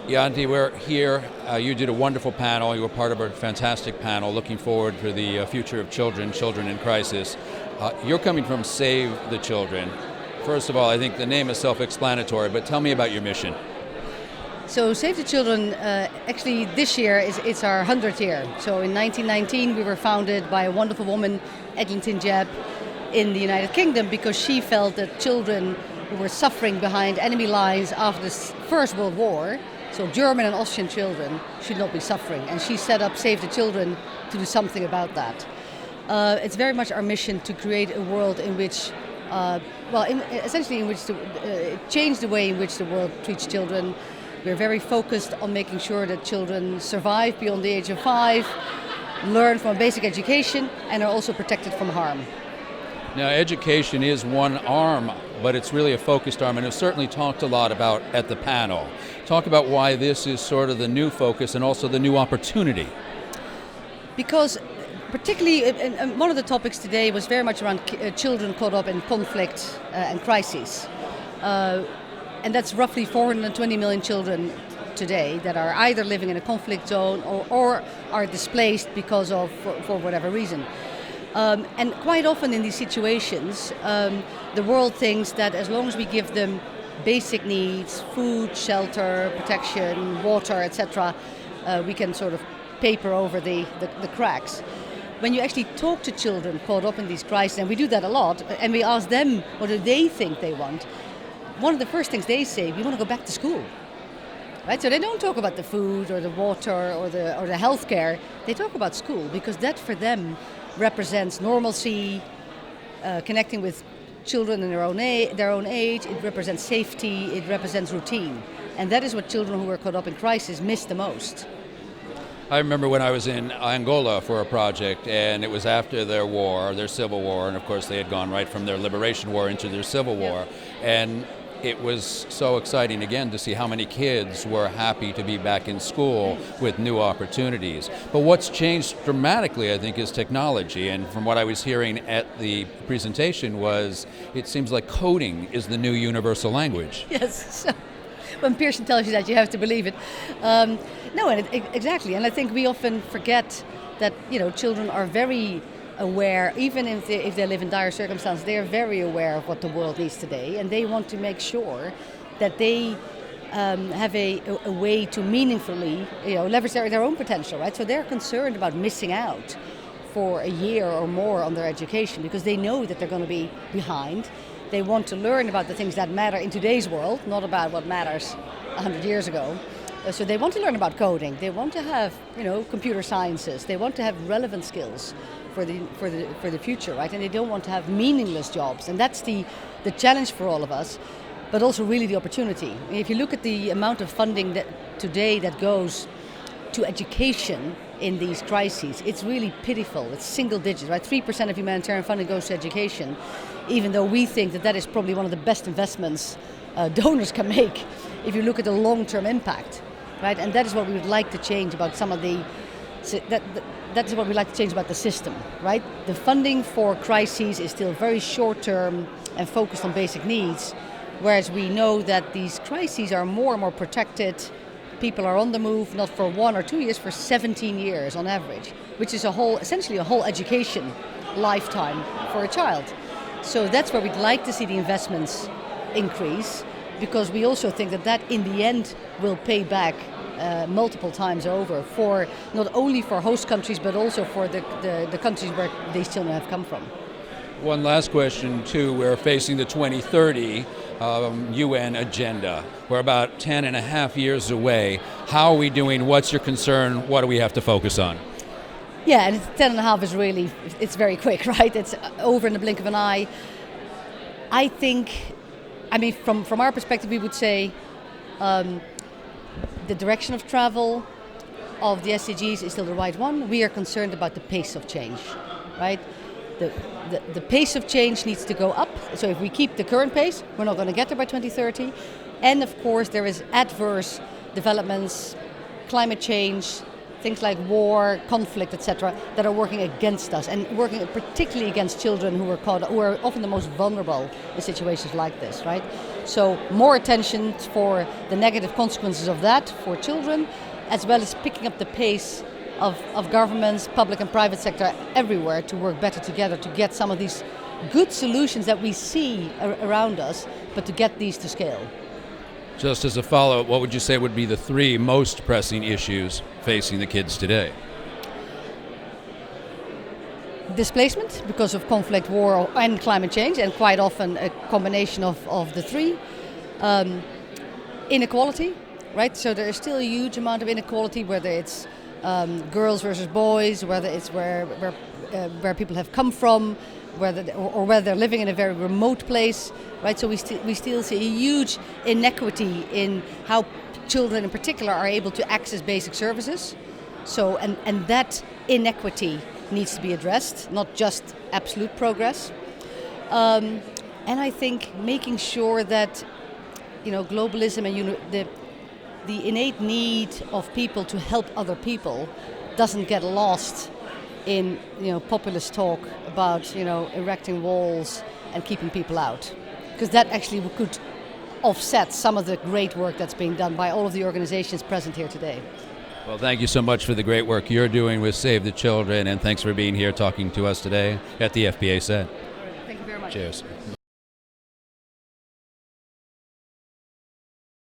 Janti, we're here. You did a wonderful panel. You were part of a fantastic panel looking forward to the future of children in crisis. You're coming from Save the Children. First of all, I think the name is self-explanatory, but tell me about your mission. So Save the Children, actually this year it's our 100th year. So in 1919 we were founded by a wonderful woman, Eglinton Jebb, in the United Kingdom, because she felt that children who were suffering behind enemy lines after the First World War, so German and Austrian children, should not be suffering. And she set up Save the Children to do something about that. It's very much our mission to create a world in which, essentially in which to change the way in which the world treats children. We're very focused on making sure that children survive beyond the age of 5, learn from a basic education, and are also protected from harm. Now, education is one arm, but it's really a focused arm, and it's certainly talked a lot about at the panel. Talk about why this is sort of the new focus and also the new opportunity. Because particularly, and one of the topics today was very much around children caught up in conflict and crises. And that's roughly 420 million children today that are either living in a conflict zone or are displaced because of, for whatever reason. And quite often in these situations, the world thinks that as long as we give them basic needs, food, shelter, protection, water, etc., we can sort of paper over the cracks. When you actually talk to children caught up in these crises, and we do that a lot, and we ask them what do they think they want, one of the first things they say, we want to go back to school. Right? So they don't talk about the food or the water or the healthcare. They talk about school, because that for them represents normalcy, connecting with children in their own age. It represents safety. It represents routine, and that is what children who were caught up in crisis miss the most. I remember when I was in Angola for a project, and it was after their civil war, and of course they had gone right from their liberation war into their civil war, and it was so exciting again to see how many kids were happy to be back in school with new opportunities. But what's changed dramatically, I think, is technology. And from what I was hearing at the presentation was, it seems like coding is the new universal language. Yes. So when Pearson tells you that, you have to believe it. Exactly. And I think we often forget that children are very aware, even if they live in dire circumstances, they are very aware of what the world needs today, and they want to make sure that they have a way to meaningfully leverage their own potential, right? So they're concerned about missing out for a year or more on their education because they know that they're going to be behind. They want to learn about the things that matter in today's world, not about what matters 100 years ago. So they want to learn about coding. They want to have, computer sciences. They want to have relevant skills for the future, right? And they don't want to have meaningless jobs. And that's the challenge for all of us, but also really the opportunity. If you look at the amount of funding that today that goes to education in these crises, it's really pitiful. It's single digits, right? 3% of humanitarian funding goes to education, even though we think that is probably one of the best investments donors can make if you look at the long-term impact, right? And that is what we would like to change about some of the that's what we like to change about the system, right? The funding for crises is still very short-term and focused on basic needs, whereas we know that these crises are more and more protected. People are on the move, not for 1 or 2 years, for 17 years on average, which is essentially a whole education lifetime for a child. So that's where we'd like to see the investments increase, because we also think that in the end will pay back multiple times over, for not only for host countries but also for the countries where these children have come from. One last question too. We're facing the 2030 UN agenda. We're about 10 and a half years away. How are we doing? What's your concern? What do we have to focus on? Yeah, and 10 and a half is really, it's very quick, right? It's over in the blink of an eye. I think, from our perspective, we would say the direction of travel of the SDGs is still the right one. We are concerned about the pace of change, right? The pace of change needs to go up. So if we keep the current pace, we're not going to get there by 2030. And of course, there is adverse developments, climate change, things like war, conflict, etc., that are working against us and working particularly against children who are often the most vulnerable in situations like this, right? So more attention for the negative consequences of that for children, as well as picking up the pace of governments, public and private sector everywhere to work better together to get some of these good solutions that we see around us, but to get these to scale. Just as a follow-up, what would you say would be the 3 most pressing issues facing the kids today? Displacement because of conflict, war, and climate change, and quite often a combination of the 3. Inequality, right? So there is still a huge amount of inequality, whether it's girls versus boys, whether it's where people have come from, whether they're living in a very remote place, right? So we still see a huge inequity in how children in particular are able to access basic services. So and that inequity needs to be addressed, not just absolute progress. And I think making sure that globalism and the innate need of people to help other people doesn't get lost in populist talk about erecting walls and keeping people out, because that actually could offset some of the great work that's being done by all of the organizations present here today. Well, thank you so much for the great work you're doing with Save the Children, and thanks for being here talking to us today at the FBA set. Thank you very much. Cheers.